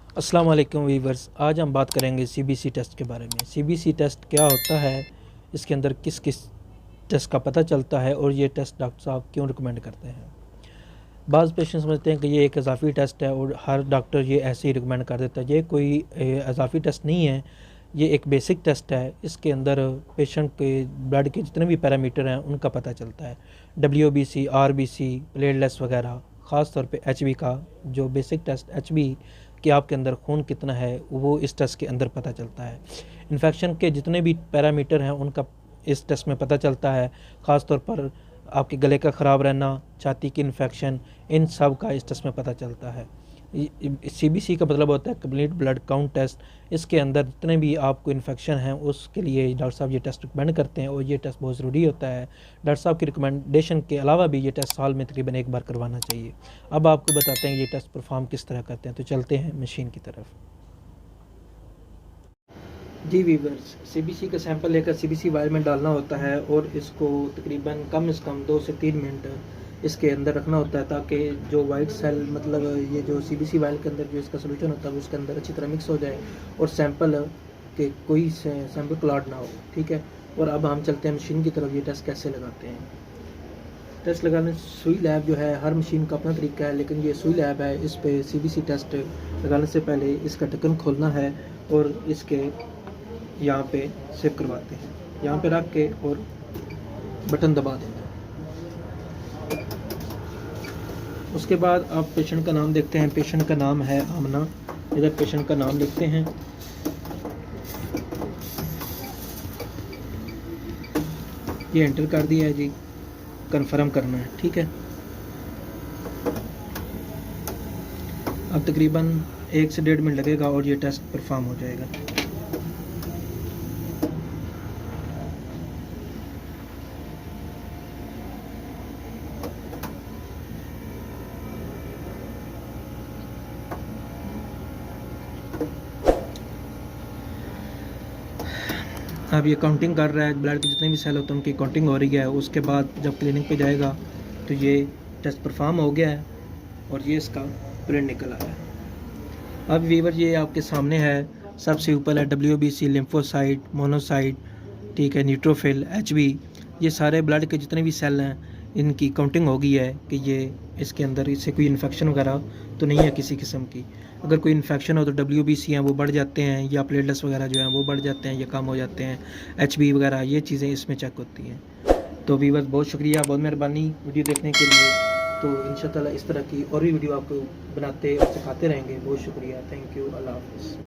अस्सलाम वालेकुम वीवर्स। आज हम बात करेंगे सीबीसी टेस्ट के बारे में। सीबीसी टेस्ट क्या होता है, इसके अंदर किस किस टेस्ट का पता चलता है और ये टेस्ट डॉक्टर साहब क्यों रिकमेंड करते हैं। बाज़ पेशेंट समझते हैं कि ये एक इजाफी टेस्ट है और हर डॉक्टर ये ऐसे ही रिकमेंड कर देता है। ये कोई इजाफी टेस्ट नहीं है, ये एक बेसिक टेस्ट है। इसके अंदर पेशेंट के ब्लड के जितने भी पैरामीटर हैं उनका पता चलता है। WBC, RBC, प्लेटलेट्स वगैरह, ख़ास तौर पे HB का जो बेसिक टेस्ट HB कि आपके अंदर खून कितना है वो इस टेस्ट के अंदर पता चलता है। इन्फेक्शन के जितने भी पैरामीटर हैं उनका इस टेस्ट में पता चलता है। ख़ास तौर पर आपके गले का ख़राब रहना, छाती की इन्फेक्शन, इन सब का इस टेस्ट में पता चलता है। CBC का मतलब होता है कंप्लीट ब्लड काउंट टेस्ट। इसके अंदर जितने भी आपको इन्फेक्शन हैं उसके लिए डॉक्टर साहब ये टेस्ट रिकमेंड करते हैं और ये टेस्ट बहुत ज़रूरी होता है। डॉक्टर साहब की रिकमेंडेशन के अलावा भी ये टेस्ट साल में तकरीबन एक बार करवाना चाहिए। अब आपको बताते हैं ये टेस्ट परफॉर्म किस तरह करते हैं, तो चलते हैं मशीन की तरफ। जी वीवर्स, CBC का सैंपल लेकर CBC वायल में डालना होता है और इसको तकरीबन कम से कम 2 से 3 मिनट इसके अंदर रखना होता है ताकि जो वाइट सेल मतलब ये जो CBC वायल के अंदर जो इसका सोल्यूशन होता है वो उसके अंदर अच्छी तरह मिक्स हो जाए और सैंपल के कोई सैंपल क्लॉट ना हो। ठीक है, और अब हम चलते हैं मशीन की तरफ। ये टेस्ट कैसे लगाते हैं। टेस्ट लगाने सुई लैब जो है, हर मशीन का अपना तरीका है, लेकिन ये सुई लैब है। इस पे CBC टेस्ट लगाने से पहले इसका ढक्कन खोलना है और इसके यहाँ पे सेव करवाते हैं, यहाँ पे रख के और बटन दबा देना है। उसके बाद आप पेशेंट का नाम देखते हैं। पेशेंट का नाम है आमना। इधर पेशेंट का नाम लिखते हैं। ये एंटर कर दिया है जी, कंफर्म करना है। ठीक है, अब तकरीबन 1 से 1.5 मिनट लगेगा और ये टेस्ट परफॉर्म हो जाएगा। अब ये काउंटिंग कर रहा है, ब्लड के जितने भी सेल होते हैं उनकी काउंटिंग हो रही है। उसके बाद जब क्लिनिक पे जाएगा तो ये टेस्ट परफॉर्म हो गया है और ये इसका प्रिंट निकल आया है। अब वीवर ये आपके सामने है। सबसे ऊपर है WBC, लिम्फोसाइट, मोनोसाइट, ठीक है, न्यूट्रोफिल, HB। ये सारे ब्लड के जितने भी सेल हैं इनकी काउंटिंग हो गई है कि ये इसके अंदर इससे कोई इन्फेक्शन वगैरह तो नहीं है किसी किस्म की। अगर कोई इन्फेक्शन हो तो WBC हैं वो बढ़ जाते हैं, या प्लेटलेट्स वगैरह जो हैं वो बढ़ जाते हैं या कम हो जाते हैं। HB वगैरह ये चीज़ें इसमें चेक होती हैं। तो वीवर्स बहुत शुक्रिया, बहुत मेहरबानी वीडियो देखने के लिए। तो इंशाअल्लाह इस तरह की और भी वीडियो आपको बनाते और सिखाते रहेंगे। बहुत शुक्रिया, थैंक यू, अल्लाह हाफ़िज़।